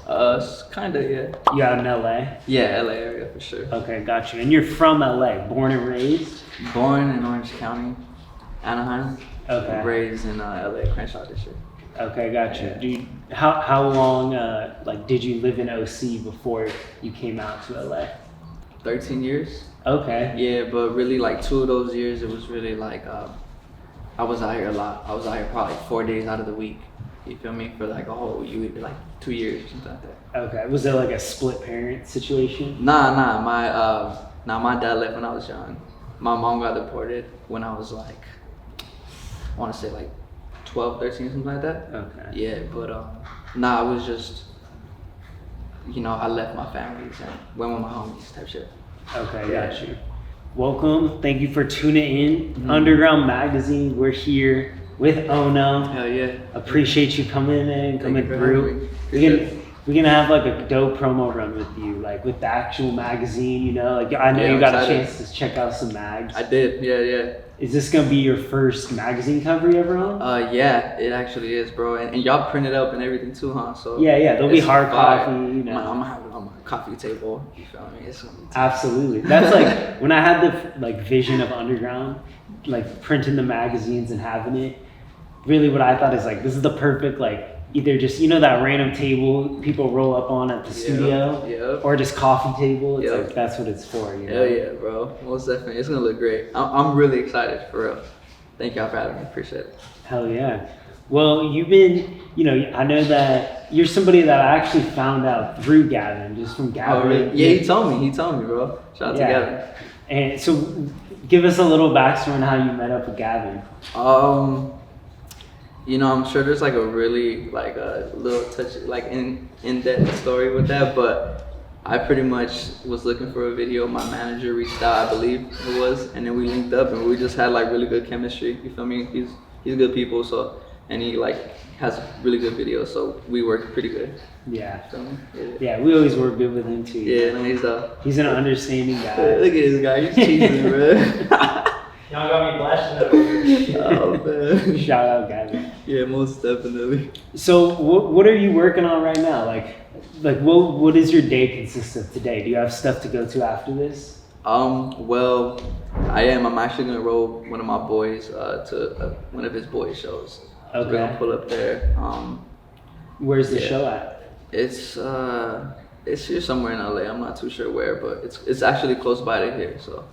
Kinda, yeah. You out in LA? Yeah, LA area for sure. Okay, got you. And you're from LA, born and raised? Born in Orange County, Anaheim. Okay. Raised in LA, Crenshaw District. Okay, got you. How long did you live in OC before you came out to LA? 13 years. Okay. Yeah, but really like 2 of those years, it was really like I was out here a lot. I was out here probably like 4 days out of the week. You feel me? For like a whole like 2 years or something like that. Okay. Was there like a split parent situation? Nah. My dad left when I was young. My mom got deported when I was like, I want to say like 12, 13, something like that. Okay. Yeah, but I was just, I left my families and went with my homies type shit. Okay, got you. Welcome. Thank you for tuning in. Underground Magazine. We're here with OHNO. Hell yeah. Appreciate you coming in, coming through. We're gonna have like a dope promo run with you, like with the actual magazine, Like I know you got a chance to check out some mags. I did, yeah. Is this gonna be your first magazine cover you ever on? Yeah, it actually is, bro. And y'all print it up and everything too, huh? So yeah, there'll be hard copy, I'm gonna have it on my coffee table. You feel me? It's gonna be absolutely. That's like when I had the vision of Underground, like printing the magazines and having it. Really, what I thought is like this is the perfect either just that random table people roll up on at the studio, or just coffee table. It's like that's what it's for. Hell yeah, bro. Most definitely, it's gonna look great. I'm really excited for real. Thank y'all for having me. Appreciate it. Hell yeah. Well, you've been, I know that you're somebody that I actually found out through Gavin, just from Gavin. Oh, really? Yeah, he told me, bro. Shout out to Gavin. And so, give us a little backstory on how you met up with Gavin. I'm sure there's like a really a little touch in-depth story with that, but I pretty much was looking for a video. My manager reached out, I believe it was, and then we linked up and we just had really good chemistry. You feel me? He's good people, so, and he has really good videos, so we worked pretty good. Yeah. Yeah, we always work good with him too. Yeah, he's an understanding guy. Look at this guy, he's cheesing, bro. Y'all got me blushing over here. Oh man. Shout out Gavin. Yeah, most definitely. So what are you working on right now? What does your day consist of today? Do you have stuff to go to after this? Well, I am. I'm actually gonna roll one of my boys to one of his boys shows. Okay. So we're gonna pull up there. Where's the show at? It's here somewhere in LA. I'm not too sure where, but it's actually close by to here. So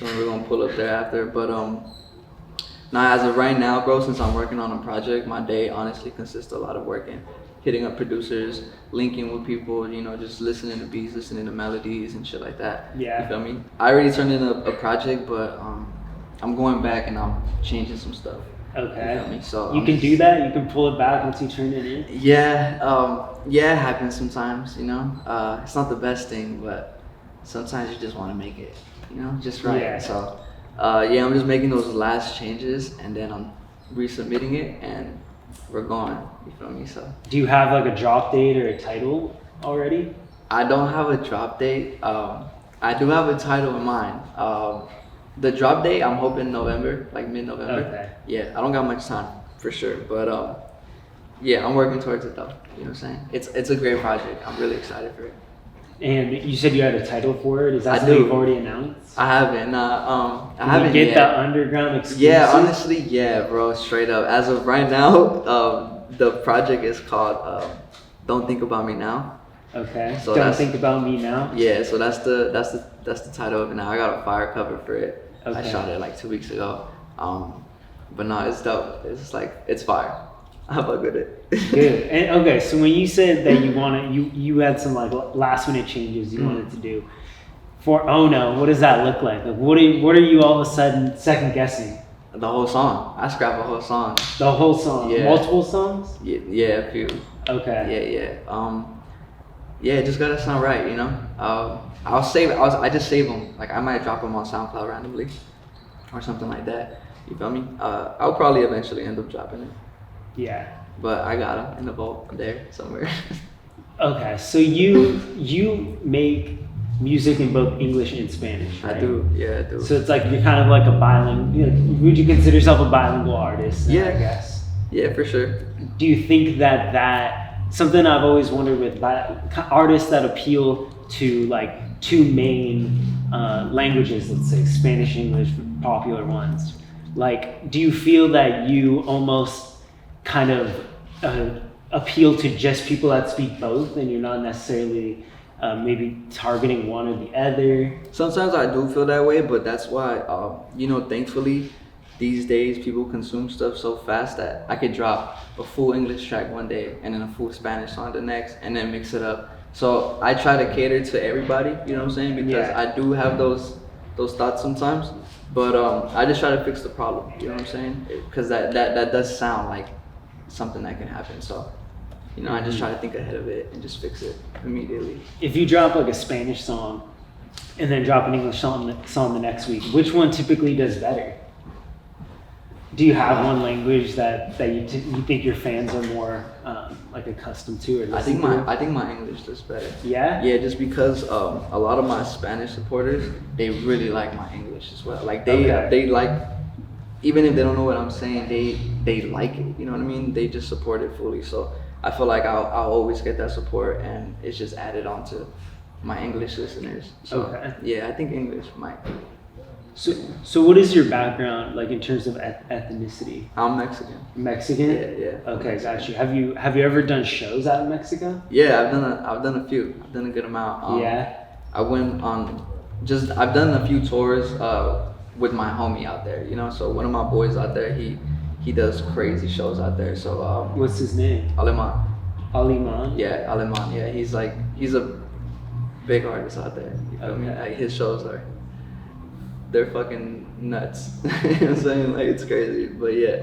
we're gonna pull up there after. But now as of right now, bro, since I'm working on a project, my day honestly consists of a lot of working, hitting up producers, linking with people, just listening to beats, listening to melodies and shit like that. Yeah. You feel me? I already turned in a project, but I'm going back and I'm changing some stuff. Okay. You feel me? So you can do that? You can pull it back once you turn it in? Yeah, it happens sometimes, It's not the best thing, but sometimes you just want to make it, just right. Yeah. So, I'm just making those last changes and then I'm resubmitting it and we're going, you feel me? So. Do you have a drop date or a title already? I don't have a drop date. I do have a title in mind. The drop date, I'm hoping November, mid-November. Okay. Yeah, I don't got much time for sure, but I'm working towards it though. You know what I'm saying? It's a great project. I'm really excited for it. And you said you had a title for it. Is that I something do. you've already announced? I haven't. I haven't get yet. the underground exclusive? Yeah, honestly, yeah, bro. Straight up. As of right now, the project is called "Don't Think About Me Now." Okay. So Don't think about me now. Yeah, so that's the title of it now. I got a fire cover for it. Okay. I shot it 2 weeks ago. But no, it's dope. It's it's fire. I fuck with it. Good. And okay, so when you said that you had some last minute changes you wanted to do for OHNO, what does that look like? What are you all of a sudden second guessing? The whole song. I scrapped a whole song. The whole song. Yeah. Multiple songs? Yeah, a few. Okay. Yeah. It just gotta sound right, I'll save it. I just save them. I might drop them on SoundCloud randomly, or something like that. You feel me? I'll probably eventually end up dropping it. Yeah. But I got them in the vault there somewhere. Okay, so you make music in both English and Spanish, right? I do. Yeah, I do. So it's you're kind of a bilingual. Would you consider yourself a bilingual artist? Yeah. I guess. Yeah, for sure. Do you think that something I've always wondered with artists that appeal to like two main languages, let's say Spanish, English, popular ones. Like, do you feel that you almost kind of appeal to just people that speak both, and you're not necessarily maybe targeting one or the other? Sometimes I do feel that way, but that's why, thankfully, these days people consume stuff so fast that I could drop a full English track one day and then a full Spanish song the next, and then mix it up. So I try to cater to everybody, you know what I'm saying? Because I do have those thoughts sometimes, but I just try to fix the problem, you know what I'm saying? Because that does sound like something that can happen. So, I just try to think ahead of it and just fix it immediately. If you drop like a Spanish song and then drop an English song the next week, which one typically does better? Do you have one language that you think your fans are more like accustomed to? Or I think my English does better. Yeah? Yeah, just because a lot of my Spanish supporters, they really like my English as well. Like they like, even if they don't know what I'm saying, they like it. You know what I mean? They just support it fully. So I feel like I'll always get that support, and it's just added on to my English listeners. So yeah, I think English might. So what is your background like in terms of ethnicity? I'm Mexican. Mexican? Yeah. Okay, got you. Have you ever done shows out in Mexico? Yeah, I've done a few. I've done a good amount. I went on I've done a few tours with my homie out there, so one of my boys out there, he does crazy shows out there. So what's his name? Aleman. Aleman? Yeah, Aleman. Yeah, he's a big artist out there. You feel me? Like his shows they're fucking nuts. You know what I'm saying? Like, it's crazy, but yeah.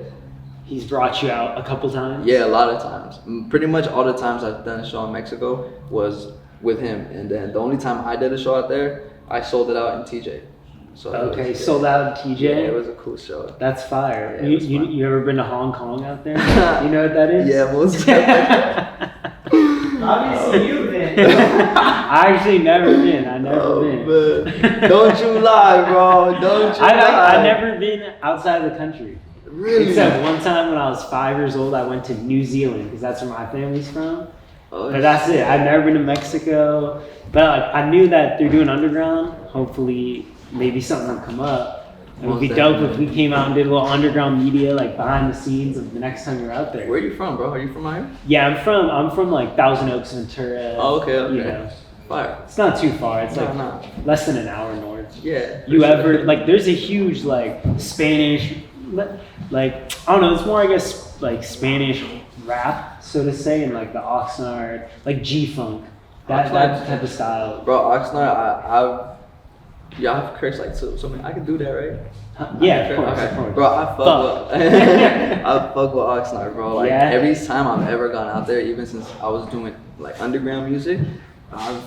He's brought you out a couple times? Yeah, a lot of times. Pretty much all the times I've done a show in Mexico was with him, and then the only time I did a show out there, I sold it out in TJ. So sold out in TJ? Yeah, it was a cool show. That's fire. Yeah, you ever been to Hong Kong out there? You know what that is? Yeah, most definitely. Obviously you've been. I actually never been. I never been. Man. Don't you lie, bro. Don't you lie. I've never been outside of the country. Really? Except one time when I was 5 years old, I went to New Zealand because that's where my family's from. But that's it. I've never been to Mexico. But I knew that they're doing underground. Hopefully, maybe something will come up. It would be dope if we came out and did a little underground media, like behind the scenes of the next time you're out there. Where are you from, bro? Are you from here? Yeah, I'm from like Thousand Oaks, Ventura. Oh, okay. You know. Fire. It's not too far. It's like less than an hour north. Yeah. You ever like? There's a huge like Spanish, like I don't know. It's more I guess like Spanish rap, so to say, in like the Oxnard, like G-funk, that type of style. Bro, Oxnard, I've cursed like so I can do that, right? Yeah, of course. Bro, I fuck with Oxnard, bro. Like every time I've ever gone out there, even since I was doing like underground music, I've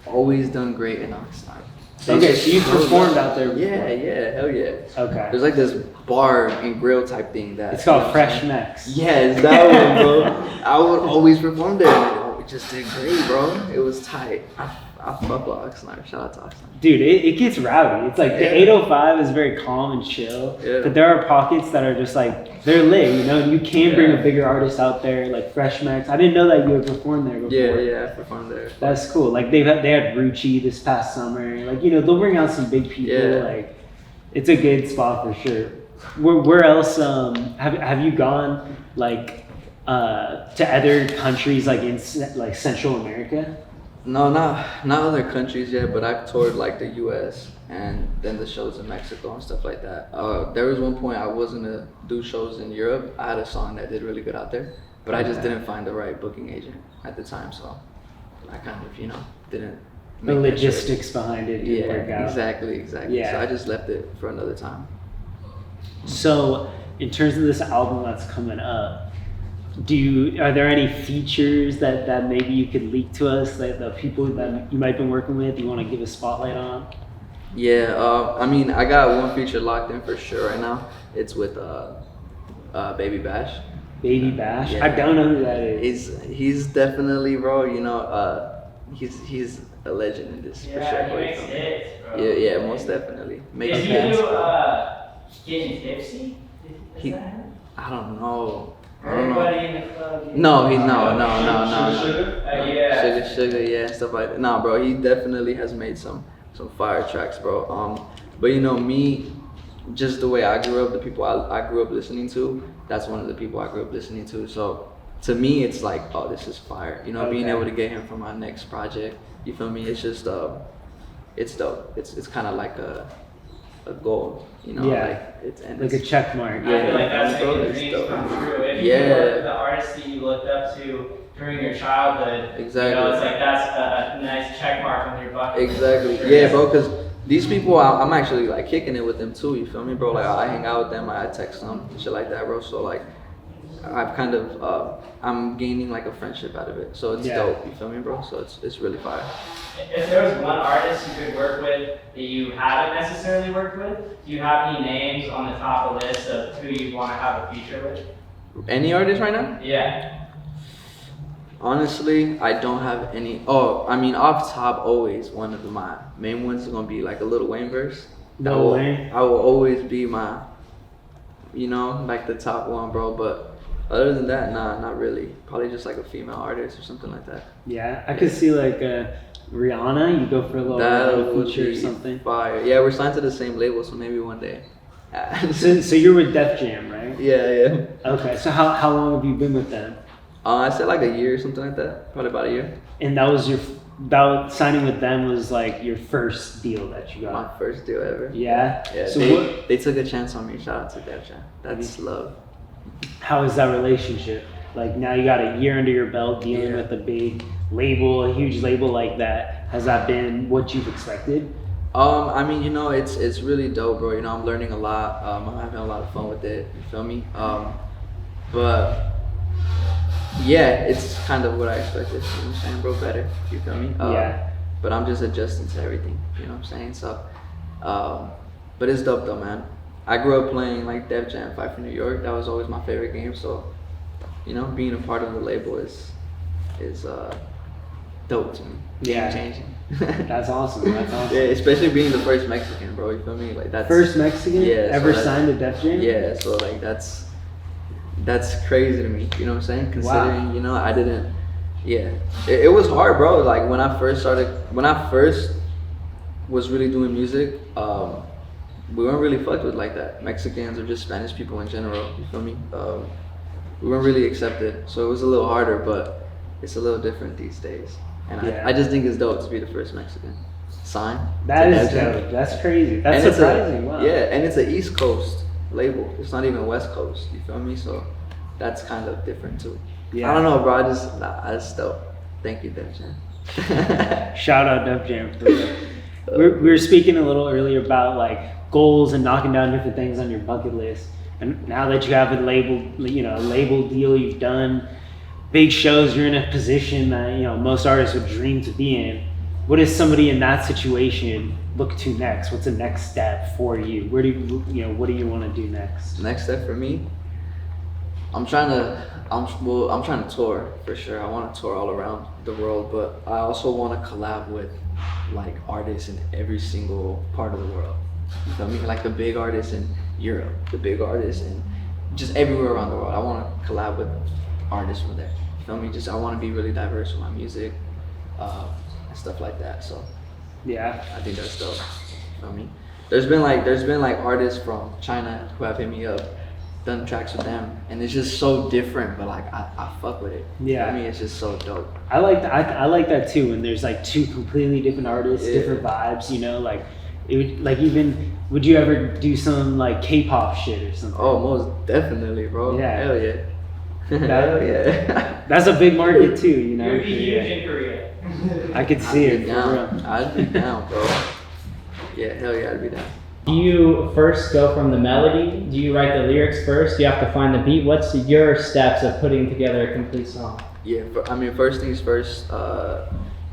always done great in Oxnard. Okay, so you performed out there before? Yeah, hell yeah. Okay. There's like this bar and grill type thing that it's called Fresh Mex. Yeah, it's that one, bro. I would always perform there. And it just did great, bro. It was tight. I fuck with Oxnard. Shout out to Oxnard. Dude, it gets rowdy. It's like the 805 is very calm and chill, but there are pockets that are just like, they're lit, and you can bring a bigger artist out there, like Fresh Max. I didn't know that you had performed there before. Yeah, I performed there. That's cool. Like they had Rucci this past summer. Like, they'll bring out some big people. Yeah. Like, it's a good spot for sure. Where else have you gone like to other countries like in like Central America? No, not other countries yet, but I've toured like the U.S. and then the shows in Mexico and stuff like that. There was one point I wasn't gonna do shows in Europe. I had a song that did really good out there, but I just didn't find the right booking agent at the time, so I kind of didn't. The logistics behind it didn't work out. Exactly. Yeah. So I just left it for another time. So in terms of this album that's coming up, are there any features that maybe you could leak to us, like the people that you might be working with, you want to give a spotlight on? Yeah, I mean, I got one feature locked in for sure right now. It's with Baby Bash. Baby Bash? Yeah. I don't know who that is. He's definitely, bro, he's a legend in this for sure. He makes hits, bro. Yeah, most definitely. Did he do Getting Tipsy? I don't know. I don't know. Everybody in the club. No, he's Yeah. Sugar, yeah, and stuff like that. Nah, bro, he definitely has made some fire tracks, bro. But you know me, just the way I grew up, the people I grew up listening to, that's one of the people I grew up listening to. So to me, it's like, oh, this is fire. You know, being able to get him for my next project, you feel me? It's just, it's dope. It's kind of like a goal, you know? Yeah. Like like a check mark. I feel like that's bro, making it's dreams dope. come true. If you Yeah. look at the artists that you looked up to during your childhood, Exactly. you know, it's like that's a nice check mark on your bucket. Exactly. Yeah, bro. Cause these people, I'm actually like kicking it with them too. You feel me, bro? Like I hang out with them, I text them, and shit like that, bro. So like, I've kind of, I'm gaining like a friendship out of it. So it's dope. You feel me, bro? So it's really fire. If there was one artist you could work with that you haven't necessarily worked with, do you have any names on the top of the list of who you'd want to have a feature with? Any artist right now? Yeah. Honestly, I don't have any. Oh, I mean, off top, always one of my main ones is gonna be like a Lil Wayne verse. Lil Wayne? I will always be my, you know, like the top one, bro. But other than that, nah, not really. Probably just like a female artist or something like that. Yeah, I could see like Rihanna. You go for a little Rihanna feature or something. Fire. Yeah, we're signed to the same label, so maybe one day. So you're with Def Jam, right? Yeah. Okay, so how long have you been with them? I said like a year or something like that. Probably about a year. And that was signing with them was like your first deal that you got? My first deal ever. Yeah? Yeah, So they took a chance on me. Shout out to Def Jam. That's love. How is that relationship? Like now you got a year under your belt dealing with a big label, a huge label like that. Has that been what you've expected? I mean, you know, it's really dope, bro. You know, I'm learning a lot. I'm having a lot of fun with it. You feel me? But yeah, it's kind of what I expected. You know what I'm saying, bro? Better. You feel me? Yeah. But I'm just adjusting to everything. You know what I'm saying? So, but it's dope though, man. I grew up playing like Def Jam, Fight for New York. That was always my favorite game. So, you know, being a part of the label is dope to me. Yeah. Game changing. That's awesome. That's awesome. Yeah, especially being the first Mexican, bro. You feel me? Like that's First Mexican ever so signed to Def Jam? Yeah, so like that's crazy to me. You know what I'm saying? Considering, you know, I didn't. Yeah, it was hard, bro. Like when I first was really doing music, we weren't really fucked with like that. Mexicans or just Spanish people in general. You feel me? We weren't really accepted, so it was a little harder, but it's a little different these days. And I just think it's dope to be the first Mexican signed. That is dope. That's crazy. That's surprising. Wow. Yeah, and it's an East Coast label. It's not even West Coast. You feel me? So that's kind of different too. Yeah. I don't know, bro. That's dope. Thank you, Def Jam. Shout out Def Jam. We were speaking a little earlier about like goals and knocking down different things on your bucket list. And now that you have a label deal you've done, big shows, you're in a position that, you know, most artists would dream to be in. What does somebody in that situation look to next? What's the next step for you? What do you want to do next? Next step for me, I'm trying to tour for sure. I want to tour all around the world, but I also want to collab with like artists in every single part of the world. You feel me? Like the big artists in Europe, the big artists in just everywhere around the world. I want to collab with artists from there. You feel me? I want to be really diverse with my music and stuff like that. So yeah, I think that's dope. You feel me? There's been like artists from China who have hit me up, done tracks with them, and it's just so different. But like I fuck with it. Yeah. I mean, it's just so dope. I like that too. When there's like two completely different artists, different vibes. You know, like it would like even. Would you ever do some like K-pop shit or something? Oh, most definitely, bro. Yeah. Hell yeah. Hell yeah. That's a big market too, you know. You'd be huge in Korea. I could see it. I'd be down, bro. Yeah, hell yeah, I'd be down. Do you first go from the melody? Do you write the lyrics first? Do you have to find the beat? What's your steps of putting together a complete song? Yeah, I mean, first things first,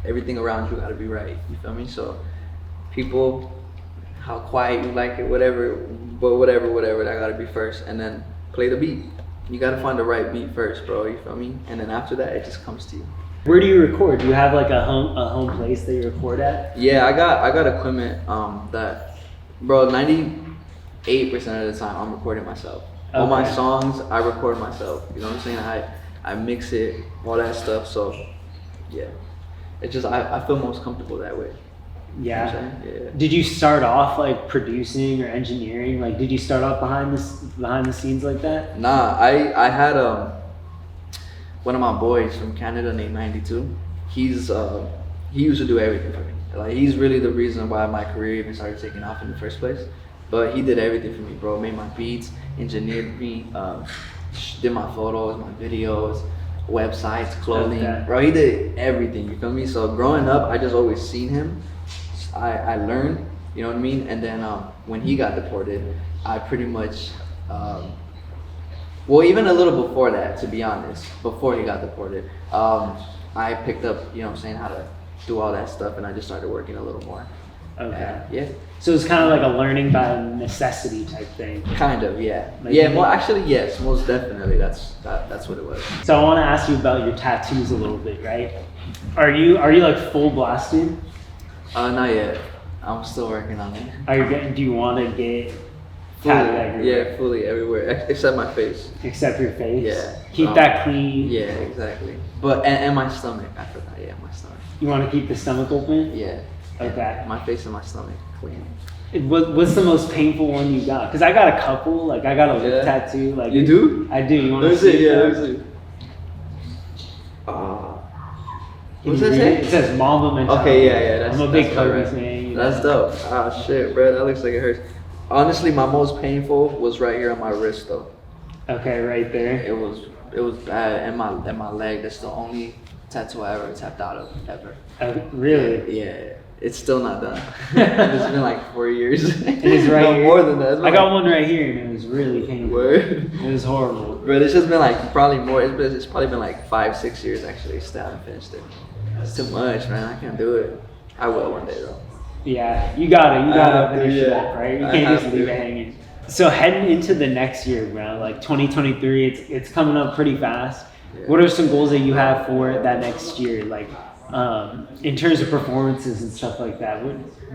everything around you gotta be right. You feel me? So, people, how quiet you like it, whatever, that gotta be first. And then play the beat. You gotta find the right beat first, bro. You feel me? And then after that, it just comes to you. Where do you record? Do you have like a home place that you record at? Yeah, I got equipment that, bro, 98% of the time I'm recording myself. All my Okay. songs, I record myself. You know what I'm saying? I mix it, all that stuff. So, yeah. It's just, I feel most comfortable that way. You know what Yeah. I'm saying? Yeah. Did you start off like producing or engineering? Like, did you start off behind the scenes like that? Nah, I had one of my boys from Canada named 92. He used to do everything for me. Like, he's really the reason why my career even started taking off in the first place. But he did everything for me, bro. Made my beats, engineered me, did my photos, my videos, websites, clothing. Okay. Bro, he did everything, you feel me? So growing up, I just always seen him. I learned, you know what I mean? And then when he got deported, I pretty much, well, even a little before that, to be honest, before he got deported, I picked up, you know what I'm saying, how to do all that stuff, and I just started working a little more. Okay. And, yeah. So it's kind of like a learning by necessity type thing. Kind of, yeah. Like Yeah, you- well, actually, yes, most definitely. That's what it was. So I want to ask you about your tattoos a little bit, right? Are you like full blasted? Not yet. I'm still working on it. Are you getting? Do you want to get Fully, tattooed everywhere? yeah, fully everywhere except my face. Except your face. Yeah. Keep that clean. Yeah, exactly. But and my stomach. I forgot. Yeah, my stomach. You want to keep the stomach open. Yeah. Okay. My face and my stomach clean. What's the most painful one you got? Because I got a couple. Like I got a lip Yeah. tattoo. Like You do? I do. You want Let to me see. see? Yeah, it? let me see. Can What's you that read say? It says Mamba mentality. Okay, yeah. That's, I'm a big that's Kobe right. fan. You That's know? dope. Ah, shit, bro. That looks like it hurts. Honestly, my most painful was right here on my wrist, though. Okay, right there. It was bad, and my leg. That's the only tattoo I ever tapped out of ever. Really? Yeah. It's still not done. It's been like 4 years. It is right No, here. more than that. It's I been got like- one right here, and it was really painful. Word. It was horrible. Bro, it's just been like probably more. It's probably been like 5-6 years actually. Still haven't finished it. It's too much, man. I can't do it. I will one day though. Yeah, you gotta have to, finish it yeah. up, right? You I can't have just leave to. it hanging. So heading into the next year, bro, like 2023, it's coming up pretty fast. Yeah. What are some goals that you have for that next year, like in terms of performances and stuff like that?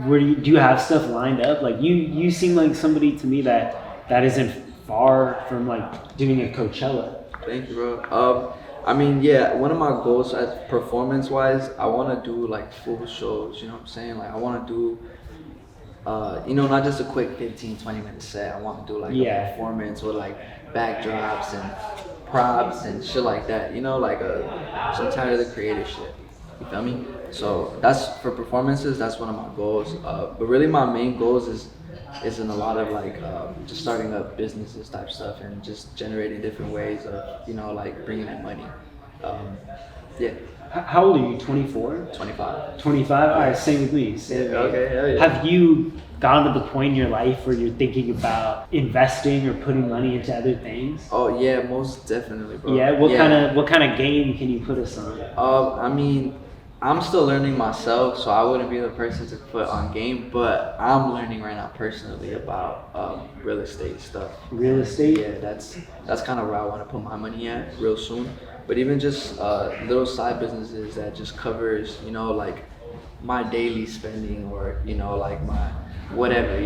Where do you have stuff lined up? Like you seem like somebody to me that isn't far from like doing a Coachella. Thank you, bro. I mean, yeah, one of my goals as performance-wise, I want to do like full shows, you know what I'm saying? Like I want to do, not just a quick 15-20 minute set. I want to do like a performance with like backdrops and props and shit like that, like some tired of the creative shit. You feel me? So that's for performances. That's one of my goals. But really, my main goals is in a lot of like just starting up businesses type stuff and just generating different ways of like bringing in money. Yeah. How old are you? 24? 25. 25? All right, same with me. Same with me. Okay, hell yeah. Have you gotten to the point in your life where you're thinking about investing or putting money into other things? Oh yeah, most definitely, bro. Yeah. What kind of game can you put us on? I mean, I'm still learning myself, so I wouldn't be the person to put on game, but I'm learning right now personally about real estate stuff. Real estate? Yeah, that's kind of where I want to put my money at real soon. But even just little side businesses that just covers, like my daily spending or, like my whatever,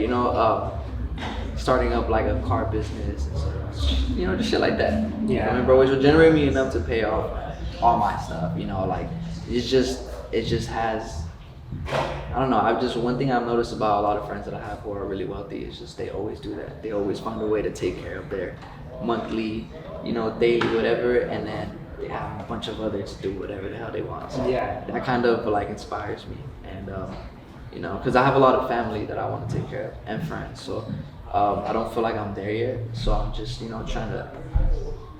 starting up like a car business and stuff, just shit like that. Yeah. I mean, bro, which will generate me enough to pay off all my stuff, like it just has, I don't know, one thing I've noticed about a lot of friends that I have who are really wealthy is just they always do that. They always find a way to take care of their monthly, daily, whatever, and then they have a bunch of others to do whatever the hell they want. So Yeah. that kind of like inspires me, and because I have a lot of family that I want to take care of and friends. So I don't feel like I'm there yet. So I'm just trying to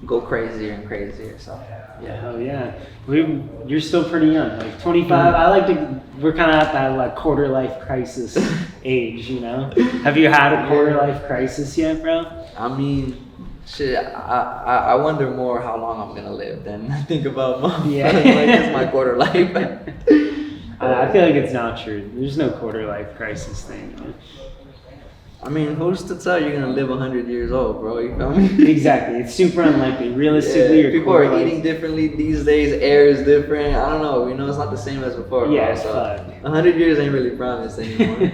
go crazier and crazier. So yeah. Oh yeah. You're still pretty young, like 25. We're kind of at that like quarter life crisis age, Have you had a quarter life crisis yet, bro? I mean, shit, I wonder more how long I'm gonna live than I think about Yeah. like it's my quarter life. I feel like it's not true. There's no quarter life crisis thing. I mean, who's to tell you're gonna live 100 years old, bro? You feel me? Exactly. It's super unlikely. Realistically, your people quarter are life- eating differently these days. Air is different. I don't know. It's not the same as before. Yeah, bro. it's So fun. 100 years ain't really promised anymore.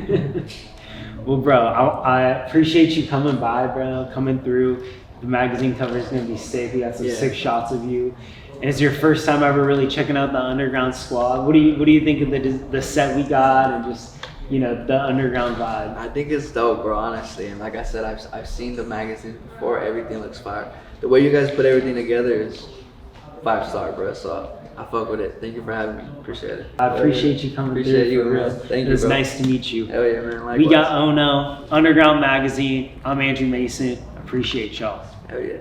Well, bro, I appreciate you coming by, bro, coming through. The magazine cover is gonna be sick. We got some Yeah. sick shots of you. And it's your first time ever really checking out the underground squad. What do you think of the set we got and just, you know, the underground vibe? I think it's dope, bro, honestly. And like I said, I've seen the magazines before. Everything looks fire. The way you guys put everything together is 5-star, bro. So I fuck with it. Thank you for having me. Appreciate it. I appreciate you coming Appreciate through. you, for man. real. Thank It you, was bro. nice to meet you. Hell yeah, man. Likewise. We got OHNO, Underground Magazine. I'm Andrew Mason. Appreciate y'all. Hell yeah.